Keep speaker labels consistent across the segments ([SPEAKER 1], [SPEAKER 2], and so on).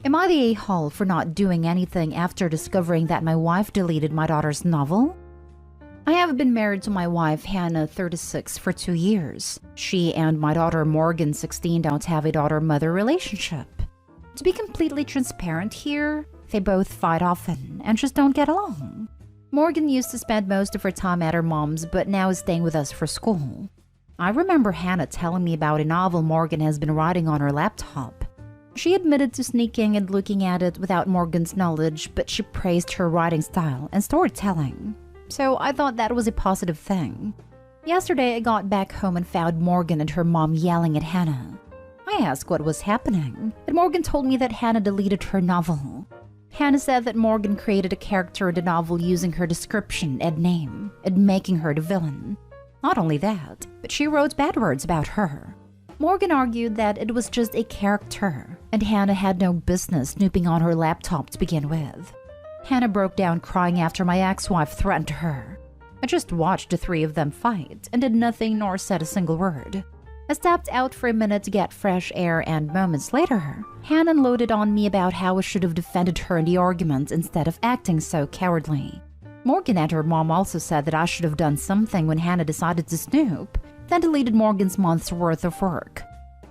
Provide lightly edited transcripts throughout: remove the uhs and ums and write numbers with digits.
[SPEAKER 1] Am I the a-hole for not doing anything after discovering that my wife deleted my daughter's novel? I have been married to my wife, Hannah, 36, for 2 years. She and my daughter, Morgan, 16, don't have a daughter-mother relationship. To be completely transparent here, they both fight often and just don't get along. Morgan used to spend most of her time at her mom's, but now is staying with us for school. I remember Hannah telling me about a novel Morgan has been writing on her laptop. She admitted to sneaking and looking at it without Morgan's knowledge, but she praised her writing style and storytelling. So I thought that was a positive thing. Yesterday, I got back home and found Morgan and her mom yelling at Hannah. I asked what was happening, and Morgan told me that Hannah deleted her novel. Hannah said that Morgan created a character in the novel using her description and name, and making her the villain. Not only that, but she wrote bad words about her. Morgan argued that it was just a character, and Hannah had no business snooping on her laptop to begin with. Hannah broke down crying after my ex-wife threatened her. I just watched the three of them fight and did nothing nor said a single word. I stepped out for a minute to get fresh air, and moments later, Hannah unloaded on me about how I should have defended her in the argument instead of acting so cowardly. Morgan and her mom also said that I should have done something when Hannah decided to snoop, then deleted Morgan's month's worth of work.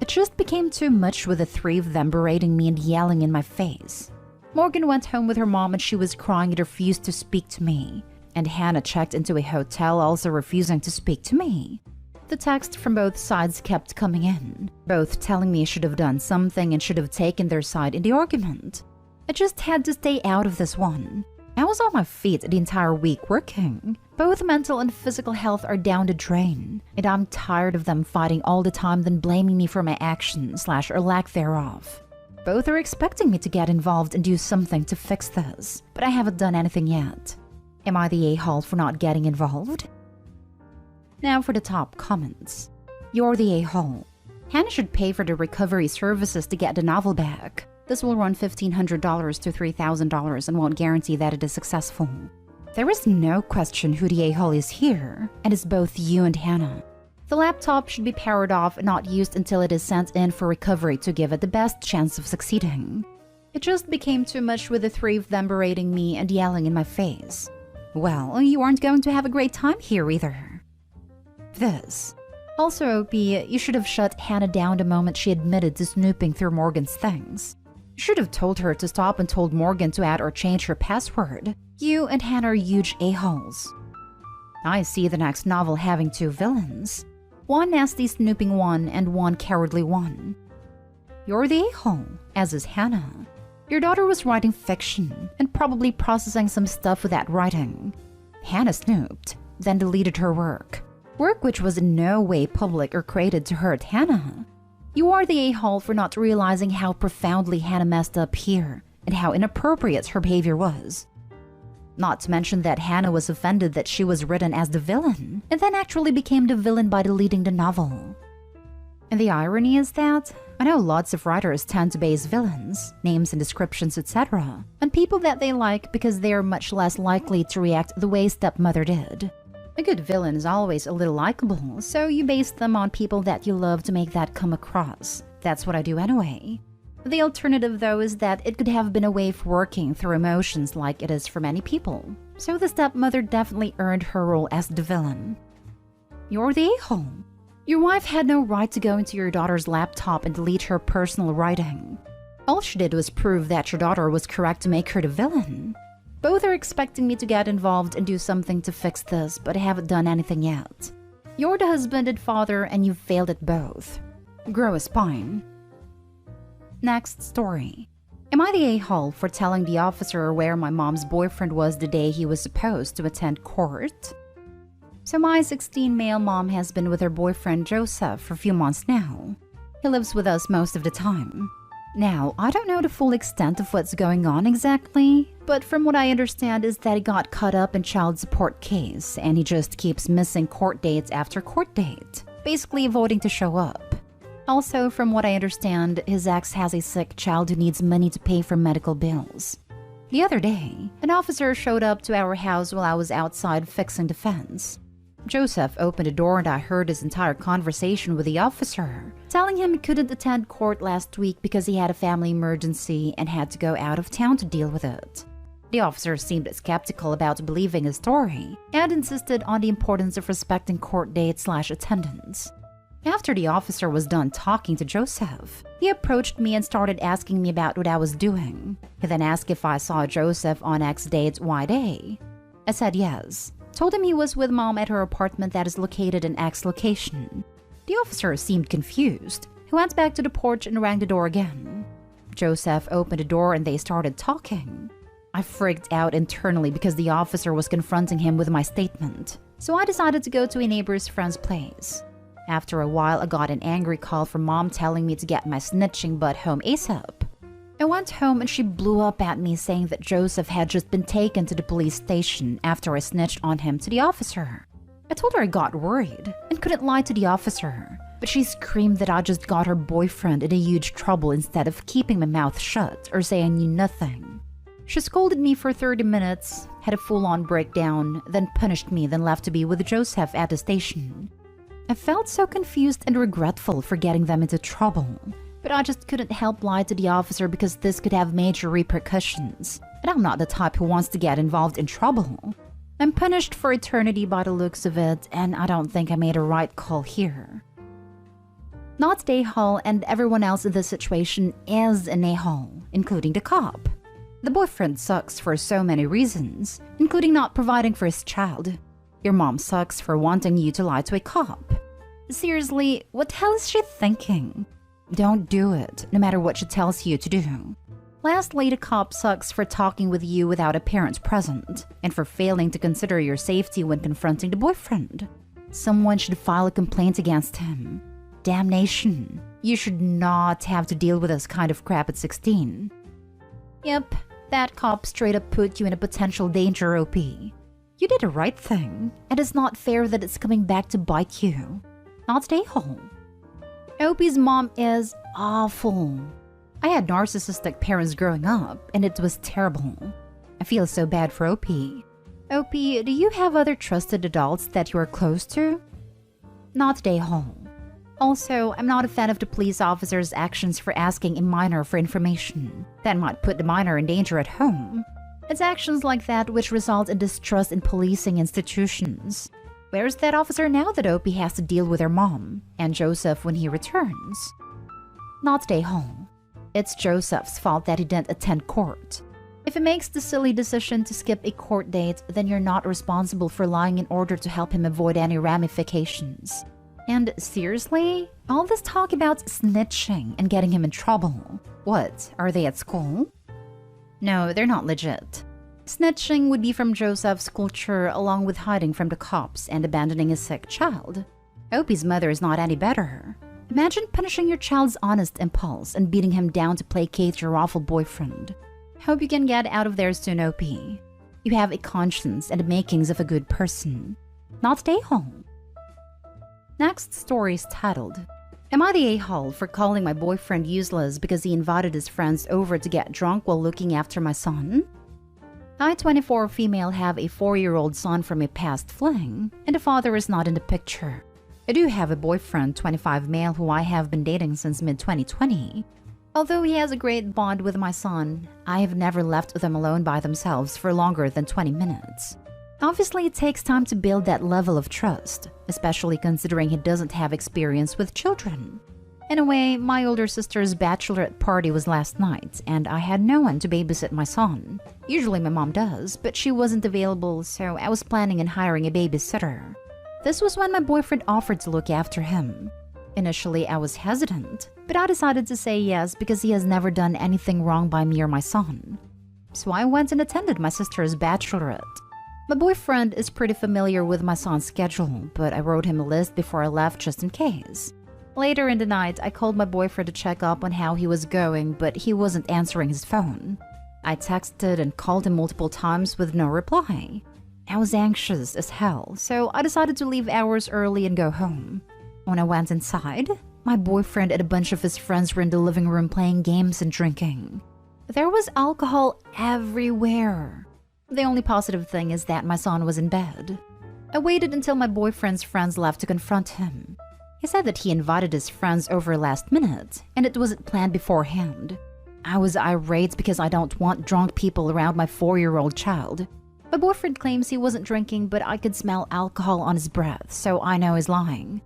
[SPEAKER 1] It just became too much with the three of them berating me and yelling in my face. Morgan went home with her mom and she was crying and refused to speak to me. And Hannah checked into a hotel also refusing to speak to me. The texts from both sides kept coming in, both telling me I should have done something and should have taken their side in the argument. I just had to stay out of this one. I was on my feet the entire week working. Both mental and physical health are down the drain, and I'm tired of them fighting all the time then blaming me for my actions / or lack thereof. Both are expecting me to get involved and do something to fix this, but I haven't done anything yet. Am I the a-hole for not getting involved? Now for the top comments. You're the a-hole. Hannah should pay for the recovery services to get the novel back. This will run $1,500 to $3,000 and won't guarantee that it is successful. There is no question who the a-hole is here, and it's both you and Hannah. The laptop should be powered off and not used until it is sent in for recovery to give it the best chance of succeeding. It just became too much with the three of them berating me and yelling in my face. Well, you aren't going to have a great time here either. This. Also, OP, you should have shut Hannah down the moment she admitted to snooping through Morgan's things. You should have told her to stop and told Morgan to add or change her password. You and Hannah are huge a-holes. I see the next novel having 2 villains. One nasty snooping one and one cowardly one. You're the a-hole, as is Hannah. Your daughter was writing fiction and probably processing some stuff with that writing. Hannah snooped, then deleted her work. Work which was in no way public or created to hurt Hannah. You are the a-hole for not realizing how profoundly Hannah messed up here and how inappropriate her behavior was. Not to mention that Hannah was offended that she was written as the villain and then actually became the villain by deleting the novel. And the irony is that I know lots of writers tend to base villains, names and descriptions, etc., on people that they like because they are much less likely to react the way Stepmother did. A good villain is always a little likable, so you base them on people that you love to make that come across. That's what I do anyway. The alternative, though, is that it could have been a way of working through emotions like it is for many people. So the stepmother definitely earned her role as the villain. You're the a-hole. Your wife had no right to go into your daughter's laptop and delete her personal writing. All she did was prove that your daughter was correct to make her the villain. Both are expecting me to get involved and do something to fix this, but I haven't done anything yet. You're the husband and father, and you've failed at both. Grow a spine. Next story. Am I the a-hole for telling the officer where my mom's boyfriend was the day he was supposed to attend court? So my 16 male mom has been with her boyfriend Joseph for a few months now. He lives with us most of the time. Now, I don't know the full extent of what's going on exactly, but from what I understand is that he got caught up in child support case and he just keeps missing court dates after court date, basically avoiding to show up. Also, from what I understand, his ex has a sick child who needs money to pay for medical bills. The other day, an officer showed up to our house while I was outside fixing the fence. Joseph opened the door and I heard his entire conversation with the officer, telling him he couldn't attend court last week because he had a family emergency and had to go out of town to deal with it. The officer seemed skeptical about believing his story and insisted on the importance of respecting court dates/attendance. After the officer was done talking to Joseph, he approached me and started asking me about what I was doing. He then asked if I saw Joseph on X date Y day. I said yes. Told him he was with mom at her apartment that is located in X location. The officer seemed confused. He went back to the porch and rang the door again. Joseph opened the door and they started talking. I freaked out internally because the officer was confronting him with my statement, so I decided to go to a neighbor's friend's place. After a while, I got an angry call from mom telling me to get my snitching butt home ASAP. I went home and she blew up at me saying that Joseph had just been taken to the police station after I snitched on him to the officer. I told her I got worried and couldn't lie to the officer, but she screamed that I just got her boyfriend in a huge trouble instead of keeping my mouth shut or saying I knew nothing. She scolded me for 30 minutes, had a full-on breakdown, then punished me, then left to be with Joseph at the station. I felt so confused and regretful for getting them into trouble. But I just couldn't help lie to the officer because this could have major repercussions. And I'm not the type who wants to get involved in trouble. I'm punished for eternity by the looks of it, and I don't think I made a right call here. Not a-hole, and everyone else in this situation is an a-hole, including the cop. The boyfriend sucks for so many reasons, including not providing for his child. Your mom sucks for wanting you to lie to a cop. Seriously, what the hell is she thinking? Don't do it, no matter what she tells you to do. Lastly, the cop sucks for talking with you without a parent present, and for failing to consider your safety when confronting the boyfriend. Someone should file a complaint against him. Damnation. You should not have to deal with this kind of crap at 16. Yep, that cop straight up put you in a potential danger, OP. You did the right thing, and it's not fair that it's coming back to bite you. Not stay home. OP's mom is awful. I had narcissistic parents growing up, and it was terrible. I feel so bad for OP. OP, do you have other trusted adults that you are close to? Not stay home. Also, I'm not a fan of the police officer's actions for asking a minor for information. That might put the minor in danger at home. It's actions like that which result in distrust in policing institutions. Where's that officer now that Opie has to deal with her mom and Joseph when he returns? Not stay home. It's Joseph's fault that he didn't attend court. If he makes the silly decision to skip a court date, then you're not responsible for lying in order to help him avoid any ramifications. And seriously? All this talk about snitching and getting him in trouble. What, are they at school? No, they're not legit. Snitching would be from Joseph's culture along with hiding from the cops and abandoning his sick child. Opie's mother is not any better. Imagine punishing your child's honest impulse and beating him down to placate your awful boyfriend. Hope you can get out of there soon, Opie. You have a conscience and the makings of a good person. Not stay home. Next story is titled, Am I the a-hole for calling my boyfriend useless because he invited his friends over to get drunk while looking after my son? I, 24 female, have a 4-year-old son from a past fling, and the father is not in the picture. I do have a boyfriend, 25 male, who I have been dating since mid-2020. Although he has a great bond with my son, I have never left them alone by themselves for longer than 20 minutes. Obviously, it takes time to build that level of trust, especially considering he doesn't have experience with children. Anyway, my older sister's bachelorette party was last night, and I had no one to babysit my son. Usually my mom does, but she wasn't available, so I was planning on hiring a babysitter. This was when my boyfriend offered to look after him. Initially, I was hesitant, but I decided to say yes because he has never done anything wrong by me or my son. So I went and attended my sister's bachelorette. My boyfriend is pretty familiar with my son's schedule, but I wrote him a list before I left just in case. Later in the night, I called my boyfriend to check up on how he was going, but he wasn't answering his phone. I texted and called him multiple times with no reply. I was anxious as hell, so I decided to leave hours early and go home. When I went inside, my boyfriend and a bunch of his friends were in the living room playing games and drinking. There was alcohol everywhere. The only positive thing is that my son was in bed. I waited until my boyfriend's friends left to confront him. He said that he invited his friends over last minute, and it wasn't planned beforehand. I was irate because I don't want drunk people around my 4-year-old child. My boyfriend claims he wasn't drinking, but I could smell alcohol on his breath, so I know he's lying.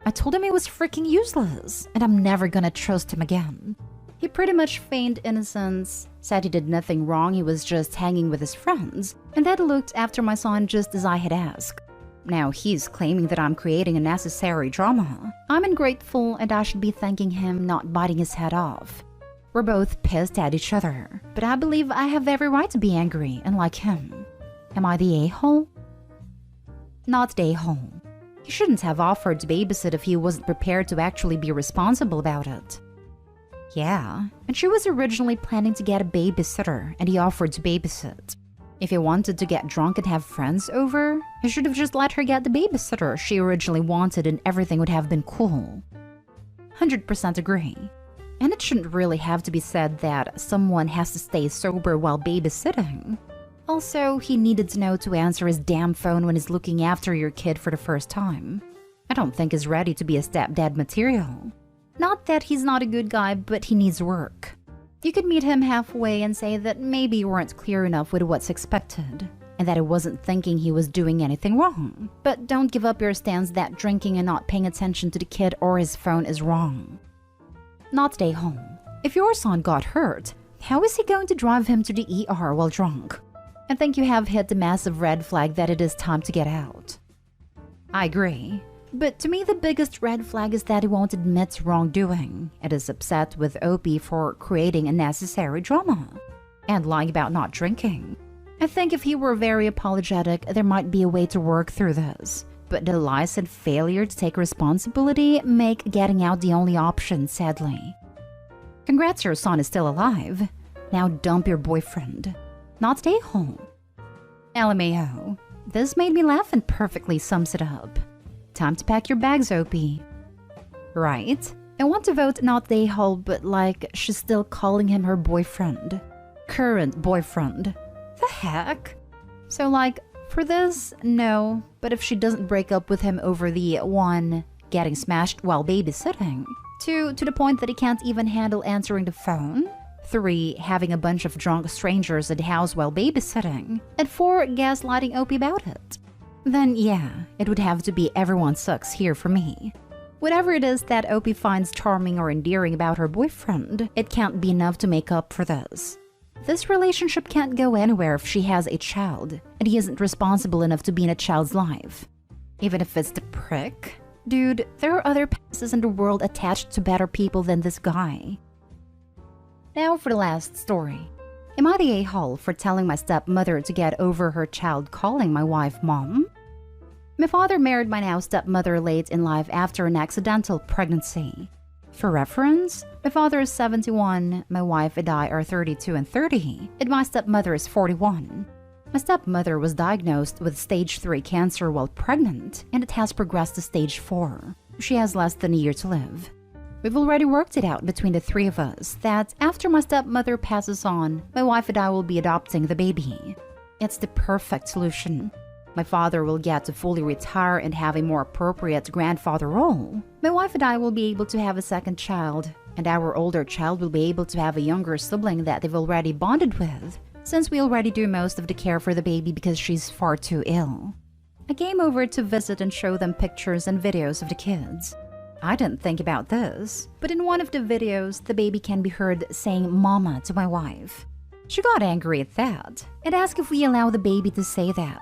[SPEAKER 1] I told him he was freaking useless, and I'm never gonna trust him again. He pretty much feigned innocence, said he did nothing wrong, he was just hanging with his friends, and then looked after my son just as I had asked. Now he's claiming that I'm creating unnecessary drama. I'm ungrateful and I should be thanking him, not biting his head off. We're both pissed at each other, but I believe I have every right to be angry and like him. Am I the a-hole? Not the a-hole. He shouldn't have offered to babysit if he wasn't prepared to actually be responsible about it. Yeah, and she was originally planning to get a babysitter and he offered to babysit. If he wanted to get drunk and have friends over, he should have just let her get the babysitter she originally wanted and everything would have been cool. 100% agree. And it shouldn't really have to be said that someone has to stay sober while babysitting. Also, he needed to know to answer his damn phone when he's looking after your kid for the first time. I don't think he's ready to be a stepdad material. Not that he's not a good guy, but he needs work. You could meet him halfway and say that maybe you weren't clear enough with what's expected, and that he wasn't thinking he was doing anything wrong. But don't give up your stance that drinking and not paying attention to the kid or his phone is wrong. Not stay home. If your son got hurt, how is he going to drive him to the ER while drunk? I think you have hit the massive red flag that it is time to get out. I agree. But to me, the biggest red flag is that he won't admit wrongdoing and is upset with Opie for creating unnecessary drama and lying about not drinking. I think if he were very apologetic, there might be a way to work through this. But the lies and failure to take responsibility make getting out the only option, sadly. Congrats, your son is still alive. Now dump your boyfriend. Not stay home. LMAO. This made me laugh and perfectly sums it up. Time to pack your bags, Opie. Right? I want to vote not the a-hole, but like she's still calling him her boyfriend. Current boyfriend. The heck? So like, for this, no. But if she doesn't break up with him over the 1, getting smashed while babysitting, 2, to the point that he can't even handle answering the phone, 3, having a bunch of drunk strangers at the house while babysitting, and 4, gaslighting Opie about it, then yeah, it would have to be everyone sucks here for me. Whatever it is that Opie finds charming or endearing about her boyfriend, it can't be enough to make up for this. This relationship can't go anywhere if she has a child, and he isn't responsible enough to be in a child's life. Even if it's the prick. Dude, there are other passes in the world attached to better people than this guy. Now for the last story. Am I the a-hole for telling my stepmother to get over her child calling my wife mom? My father married my now stepmother late in life after an accidental pregnancy. For reference, my father is 71, my wife and I are 32 and 30, and my stepmother is 41. My stepmother was diagnosed with stage 3 cancer while pregnant, and it has progressed to stage 4. She has less than a year to live. We've already worked it out between the 3 of us that after my stepmother passes on, my wife and I will be adopting the baby. It's the perfect solution. My father will get to fully retire and have a more appropriate grandfather role. My wife and I will be able to have a second child, and our older child will be able to have a younger sibling that they've already bonded with, since we already do most of the care for the baby because she's far too ill. I came over to visit and show them pictures and videos of the kids. I didn't think about this, but in one of the videos, the baby can be heard saying mama to my wife. She got angry at that and asked if we allow the baby to say that,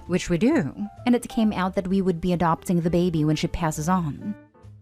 [SPEAKER 1] which we do, and it came out that we would be adopting the baby when she passes on.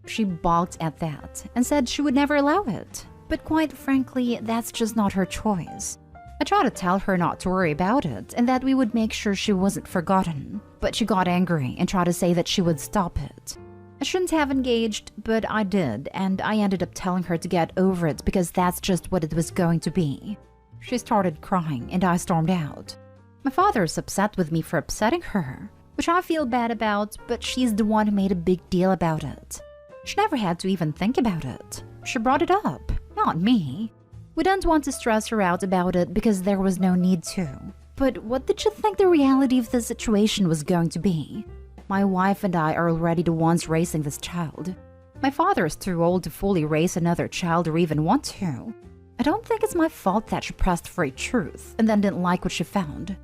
[SPEAKER 1] She balked at that and said she would never allow it, but quite frankly, that's just not her choice. I tried to tell her not to worry about it and that we would make sure she wasn't forgotten, but she got angry and tried to say that she would stop it. I shouldn't have engaged, but I did, and I ended up telling her to get over it because that's just what it was going to be. She started crying and I stormed out. My father is upset with me for upsetting her, which I feel bad about, but she's the one who made a big deal about it. She never had to even think about it. She brought it up, not me. We didn't want to stress her out about it because there was no need to. But what did you think the reality of the situation was going to be? My wife and I are already the ones raising this child. My father is too old to fully raise another child or even want to. I don't think it's my fault that she pressed for a truth and then didn't like what she found.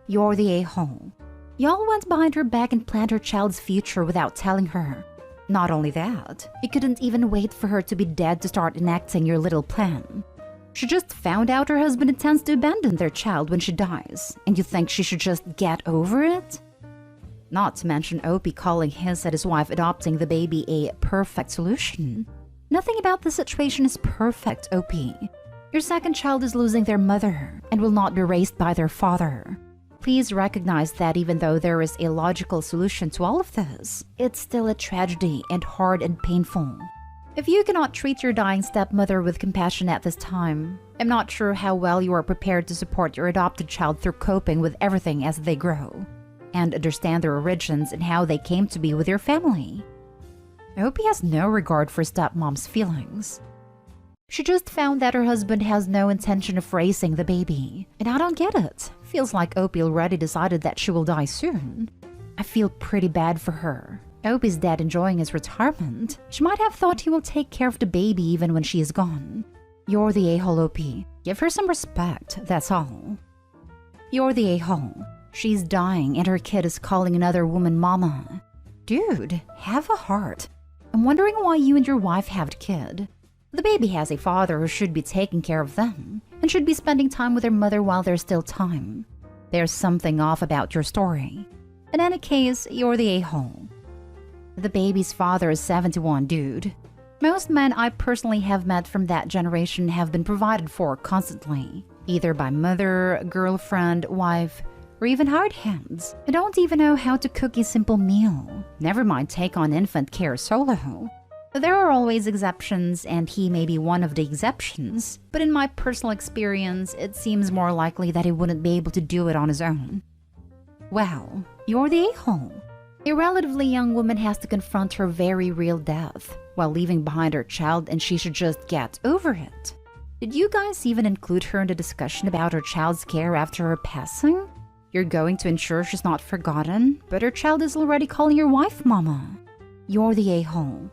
[SPEAKER 1] You're the a-hole. Y'all went behind her back and planned her child's future without telling her. Not only that, you couldn't even wait for her to be dead to start enacting your little plan. She just found out her husband intends to abandon their child when she dies, and you think she should just get over it? Not to mention Opie calling his and his wife adopting the baby a perfect solution. Nothing about the situation is perfect, Opie. Your second child is losing their mother and will not be raised by their father. Please recognize that even though there is a logical solution to all of this, it's still a tragedy and hard and painful. If you cannot treat your dying stepmother with compassion at this time, I'm not sure how well you are prepared to support your adopted child through coping with everything as they grow, and understand their origins and how they came to be with your family. I hope he has no regard for stepmom's feelings. She just found that her husband has no intention of raising the baby, and I don't get it. Feels like Opie already decided that she will die soon. I feel pretty bad for her. Opie's dead enjoying his retirement. She might have thought he will take care of the baby even when she is gone. You're the a-hole, Opie. Give her some respect, that's all. You're the a-hole. She's dying and her kid is calling another woman mama. Dude, have a heart. I'm wondering why you and your wife have the kid. The baby has a father who should be taking care of them and should be spending time with their mother while there's still time. There's something off about your story. In any case, you're the a-hole. The baby's father is 71, dude. Most men I personally have met from that generation have been provided for constantly, either by mother, girlfriend, wife, or even hard hands. I don't even know how to cook a simple meal. Never mind take on infant care solo. There are always exceptions, and he may be one of the exceptions, but in my personal experience, it seems more likely that he wouldn't be able to do it on his own. Well, you're the a-hole. A relatively young woman has to confront her very real death while leaving behind her child, and she should just get over it. Did you guys even include her in the discussion about her child's care after her passing? You're going to ensure she's not forgotten, but her child is already calling your wife mama. You're the a-hole.